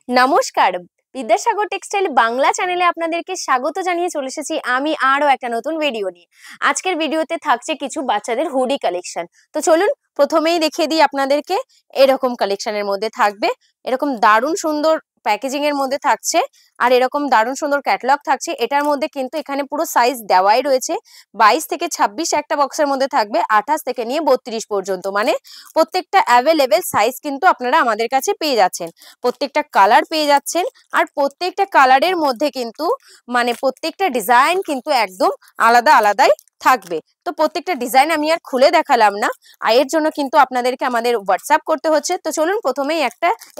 নমস্কার, বিদ্যাসাগর টেক্সটাইল বাংলা চ্যানেলে আপনাদেরকে স্বাগত জানিয়ে চলে এসেছি আমি আরো একটা নতুন ভিডিও নিয়ে। আজকের ভিডিওতে থাকছে কিছু বাচ্চাদের হুডি কালেকশন। তো চলুন প্রথমেই দেখিয়ে দিই আপনাদেরকে। এরকম কালেকশনের মধ্যে থাকবে, এরকম দারুণ সুন্দর প্যাকেজিং এর মধ্যে থাকছে, আর এরকম দারুণ সুন্দর ক্যাটালগ থাকছে। এটার মধ্যে কিন্তু এখানে পুরো সাইজ দেওয়াই রয়েছে। 22 থেকে 26 একটা বক্সের মধ্যে থাকবে, 28 থেকে নিয়ে 32 পর্যন্ত, মানে প্রত্যেকটা অ্যাভেলেবেল সাইজ কিন্তু আপনারা আমাদের কাছে পেয়ে যাচ্ছেন। প্রত্যেকটা কালার পেয়ে যাচ্ছেন, আর প্রত্যেকটা কালারের মধ্যে কিন্তু মানে প্রত্যেকটা ডিজাইন কিন্তু একদম আলাদা আলাদাই থাকবে। তো প্রত্যেকটা ডিজাইন আমি আর খুলে দেখালাম না, আর এর জন্য কিন্তু আপনাদেরকে আমাদের হোয়াটসঅ্যাপ করতে হচ্ছে। তো চলুন প্রথমেই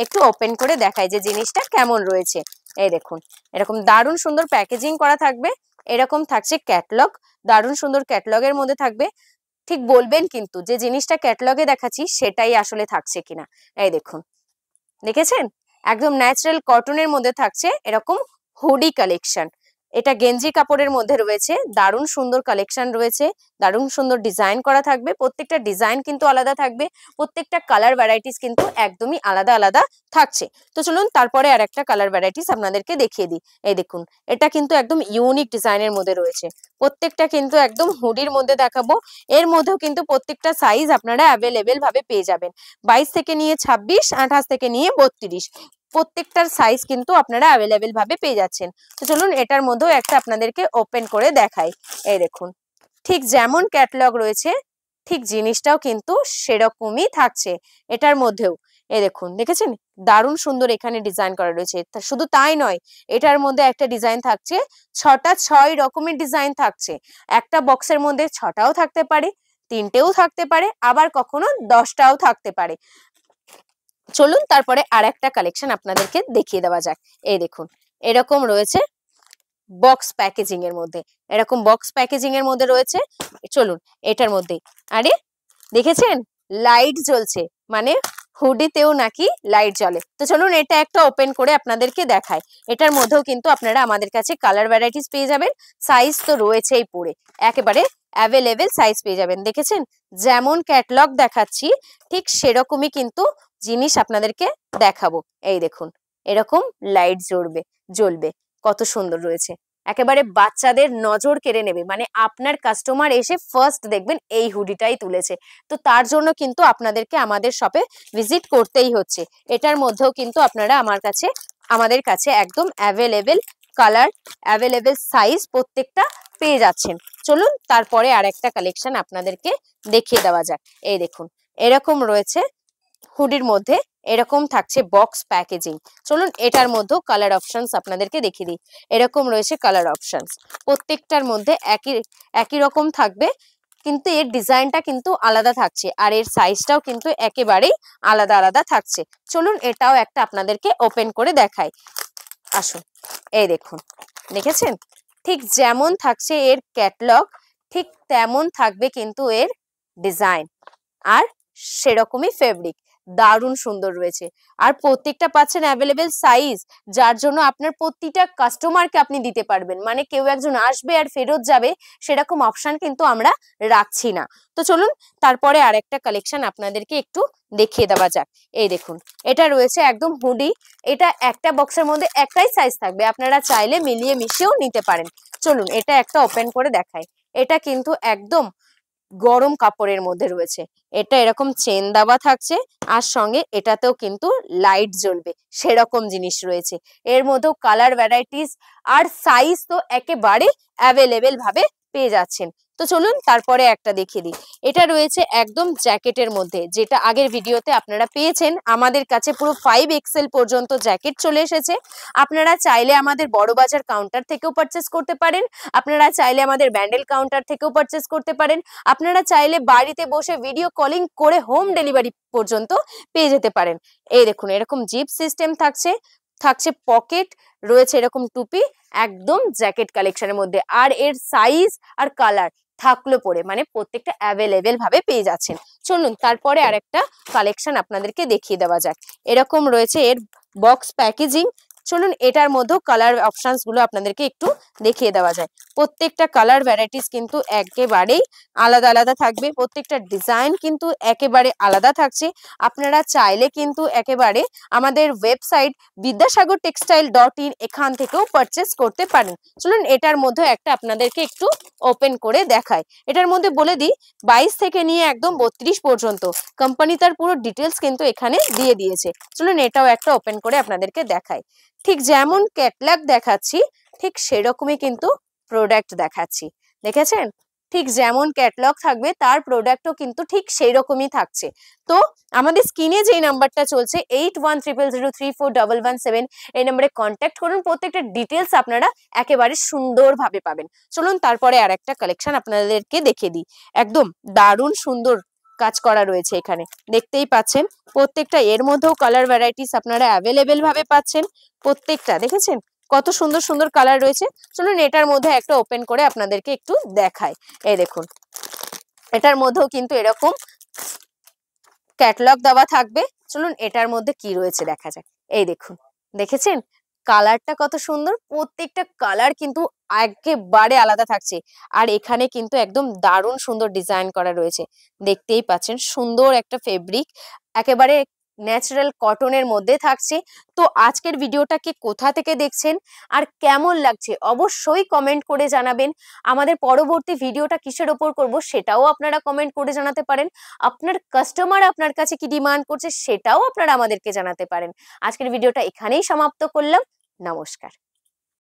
একটু ওপেন করে দেখাই যে জিনিসটা কেমন রয়েছে। এই দেখুন, এরকম দারুণ সুন্দর প্যাকেজিং করা থাকবে, এরকম থাকছে ক্যাটালগ, দারুণ সুন্দর ক্যাটালগের মধ্যে থাকবে। ঠিক বলবেন কিন্তু যে জিনিসটা ক্যাটালগে দেখাচ্ছি সেটাই আসলে থাকছে কিনা। এই দেখুন, দেখেছেন, একদম ন্যাচারাল কটনের মধ্যে থাকছে এরকম হুডি কালেকশন। এটা গেঞ্জি কাপড়ের মধ্যে রয়েছে, দারুণ সুন্দর কালেকশন রয়েছে, দারুণ সুন্দর ডিজাইন করা থাকবে। প্রত্যেকটা ডিজাইন কিন্তু আলাদা থাকবে, প্রত্যেকটা কালার ভ্যারাইটিস কিন্তু একদমই আলাদা আলাদা থাকছে। তো চলুন তারপরে আর একটা কালার ভ্যারাইটিস আপনাদেরকে দেখিয়ে দিই। এই দেখুন, এটা কিন্তু একদম ইউনিক ডিজাইনের মধ্যে রয়েছে। প্রত্যেকটা কিন্তু একদম হুডির মধ্যে দেখাবো। এর মধ্যেও কিন্তু প্রত্যেকটা সাইজ আপনারা অ্যাভেলেবেল ভাবে পেয়ে যাবেন। 22 থেকে নিয়ে 26, 28 থেকে নিয়ে 32, প্রত্যেকটার সাইজ কিন্তু আপনারা অ্যাভেলেবেল ভাবে পেয়ে যাচ্ছেন। তো চলুন এটার মধ্যেও একটা আপনাদেরকে ওপেন করে দেখাই। এই দেখুন, ঠিক যেমন ক্যাটালগ রয়েছে ঠিক জিনিসটাও কিন্তু সেরকমই থাকছে এটার মধ্যেও। এই দেখুন, দেখেছেন, দারুণ সুন্দর এখানে ডিজাইন করা রয়েছে। শুধু তাই নয়, এটার মধ্যে একটা ডিজাইন থাকছে, 6 রকমের ডিজাইন থাকছে। একটা বক্সের মধ্যে 6টাও থাকতে পারে, 3টেও থাকতে পারে, আবার কখনো 10টাও থাকতে পারে। চলুন তারপরে আর একটা কালেকশন আপনাদেরকে দেখিয়ে দেওয়া যাক। এই দেখুন, এরকম রয়েছে বক্স প্যাকেজিং এর মধ্যে, এরকম বক্স প্যাকেজিং এর মধ্যে রয়েছে। চলুন এটার মধ্যে, আরে দেখেছেন লাইট জ্বলছে, মানে হুডিতেও নাকি লাইট জ্বলে। তো চলুন এটা একটা ওপেন করে আপনাদেরকে দেখাই। এটার মধ্যেও কিন্তু আপনারা আমাদের কাছে কালার ভ্যারাইটিস পেয়ে যাবেন, সাইজ তো রয়েছেই পুরে একেবারে অ্যাভেলেবেল সাইজ পেয়ে যাবেন। দেখেছেন, যেমন ক্যাটালগ দেখাচ্ছি ঠিক সেরকমই কিন্তু জিনিস আপনাদেরকে দেখাবো। এই দেখুন, এরকম লাইট জ্বলবে, কত সুন্দর রয়েছে, একেবারে বাচ্চাদের নজর কেড়ে নেবে। মানে আপনার কাস্টমার এসে ফার্স্ট দেখবেন এই হুডিটাই তুলেছে। তো তার জন্য কিন্তু আপনাদেরকে আমাদের শপে ভিজিট করতেই হচ্ছে। এটার মধ্যেও কিন্তু আপনারা আমাদের কাছে একদম অ্যাভেলেবেল কালার, অ্যাভেলেবেল সাইজ প্রত্যেকটা পেয়ে যাচ্ছেন। চলুন তারপরে আর একটা কালেকশন আপনাদেরকে দেখিয়ে দেওয়া যাক। এই দেখুন, এরকম রয়েছে হুডির মধ্যে, এরকম থাকছে বক্স প্যাকেজিং। চলুন এটার মধ্যেও কালার অপশনস আপনাদেরকে দেখিয়ে দিই। এরকম রয়েছে কালার অপশনস, প্রত্যেকটার মধ্যে একই রকম থাকবে, কিন্তু এর ডিজাইনটা কিন্তু আলাদা থাকছে, আর এর সাইজটাও কিন্তু একেবারেই আলাদা আলাদা থাকছে। চলুন এটাও একটা আপনাদেরকে ওপেন করে দেখাই। আসুন, এই দেখুন, দেখেছেন, ঠিক যেমন থাকছে এর ক্যাটালগ ঠিক তেমন থাকবে কিন্তু এর ডিজাইন, আর সেরকমই ফেব্রিক দারুণ সুন্দর রয়েছে। আর প্রত্যেকটা পাচ্ছেন অ্যাভেলেবেল সাইজ, যার জন্য আপনার প্রতিটা কাস্টমারকে আপনি দিতে পারবেন। মানে কেউ একজন আসবে আর ফেরত যাবে সেরকম অপশন কিন্তু আমরা রাখছি না। তো চলুন তারপরে আরেকটা কালেকশন আপনাদেরকে একটু দেখিয়ে দেওয়া যাক। এই দেখুন, এটা রয়েছে একদম হুডি। এটা একটা বক্সের মধ্যে একটাই সাইজ থাকবে, আপনারা চাইলে মিলিয়ে মিশিয়েও নিতে পারেন। চলুন এটা একটা ওপেন করে দেখাই। এটা কিন্তু একদম গরম কাপড়ের মধ্যে রয়েছে। এটা এরকম চেন দেওয়া থাকছে, আর সঙ্গে এটাতেও কিন্তু লাইট জ্বলবে সেরকম জিনিস রয়েছে। এর মধ্যেও কালার ভ্যারাইটিস আর সাইজ তো একেবারে অ্যাভেলেবেল ভাবে পেয়ে যাচ্ছেন। তো চলুন তারপরে একটা দেখিয়ে দিই। এটা রয়েছে একদম জ্যাকেটের মধ্যে, যেটা আগের ভিডিওতে আপনারা পেয়েছেন। আমাদের কাছে পুরো 5XL পর্যন্ত জ্যাকেট চলে এসেছে। আপনারা চাইলে আমাদের বড়বাজার কাউন্টার থেকেও পারচেস করতে পারেন, আপনারা চাইলে আমাদের ব্যান্ডেল কাউন্টার থেকেও পারচেস করতে পারেন, আপনারা চাইলে বাড়িতে বসে ভিডিও কলিং করে হোম ডেলিভারি পর্যন্ত পেয়ে যেতে পারেন। এই দেখুন, এরকম জিপ সিস্টেম থাকছে, থাকছে পকেট রয়েছে, এরকম টুপি, একদম জ্যাকেট কালেকশনের মধ্যে। আর এর সাইজ আর কালার থাকলো পরে, মানে প্রত্যেকটা অ্যাভেলেবেল ভাবে পেয়ে যাচ্ছেন। চলুন তারপরে আরেকটা কালেকশন আপনাদেরকে দেখিয়ে দেওয়া যাক। এরকম রয়েছে এর বক্স প্যাকেজিং, চলুন এটার মধ্যেও কালার অপশনস গুলো আপনাদেরকে একটু দেখিয়ে দেওয়া যায়। প্রত্যেকটা কালার ভ্যারাইটিস কিন্তু একেবারেই আলাদা আলাদা থাকবে, প্রত্যেকটা ডিজাইন কিন্তু একেবারে আলাদা থাকছে। আপনারা চাইলে কিন্তু একেবারে আমাদের ওয়েবসাইট vidyasagartextile.in এখান থেকেও পারচেস করতে পারেন। চলুন এটার মধ্যে একটা আপনাদেরকে একটু ওপেন করে দেখায়। এটার মধ্যে বলে দিই 22 থেকে নিয়ে একদম 32 পর্যন্ত কোম্পানি তার পুরো ডিটেলস কিন্তু এখানে দিয়ে দিয়েছে। চলুন এটাও একটা ওপেন করে আপনাদেরকে দেখাই। ঠিক যেমন ক্যাটলগ দেখাচ্ছি ঠিক সেরকমই কিন্তু প্রোডাক্ট দেখাচ্ছি, দেখেছেন? ঠিক যেমন ক্যাটলগ থাকবে তার প্রোডাক্টও কিন্তু ঠিক সেই রকমই থাকছে। তো আমাদের স্ক্রিনে যেই নাম্বারটা চলছে 8100034117 এই নম্বরে কন্ট্যাক্ট করুন, প্রত্যেকটা ডিটেলস আপনারা একেবারে সুন্দরভাবে পাবেন। চলুন তারপরে আর একটা কালেকশন আপনাদেরকে দেখিয়ে দিই। একদম দারুণ সুন্দর কাজ করা রয়েছে এখানে, দেখতেই পাচ্ছেন। প্রত্যেকটা এর মধ্যেও কালার ভ্যারাইটিস আপনারা অ্যাভেলেবেল ভাবে পাচ্ছেন। প্রত্যেকটা দেখেছেন কত সুন্দর সুন্দর কালার রয়েছে। চলুন এটার মধ্যে একটা ওপেন করে আপনাদেরকে একটু দেখাই। এই দেখুন এটার মধ্যেও কিন্তু এরকম ক্যাটালগ দেওয়া থাকবে। চলুন এটার মধ্যে কি রয়েছে দেখা যাক। এই দেখুন, দেখেছেন কালারটা কত সুন্দর, প্রত্যেকটা কালার কিন্তু একেবারে আলাদা থাকছে। আর এখানে কিন্তু একদম দারুণ সুন্দর ডিজাইন করা রয়েছে, দেখতেই পাচ্ছেন। সুন্দর একটা ফেব্রিক, একেবারে ন্যাচারাল কটনের মধ্যে থাকছে। তো আজকের ভিডিওটাকে কোথা থেকে দেখছেন আর কেমন লাগছে অবশ্যই কমেন্ট করে জানাবেন। আমাদের পরবর্তী ভিডিওটা কিসের ওপর করব সেটাও আপনারা কমেন্ট করে জানাতে পারেন। আপনার কাস্টমার আপনার কাছে কি ডিমান্ড করছে সেটাও আপনারা আমাদেরকে জানাতে পারেন। আজকের ভিডিওটা এখানেই সমাপ্ত করলাম। নমস্কার।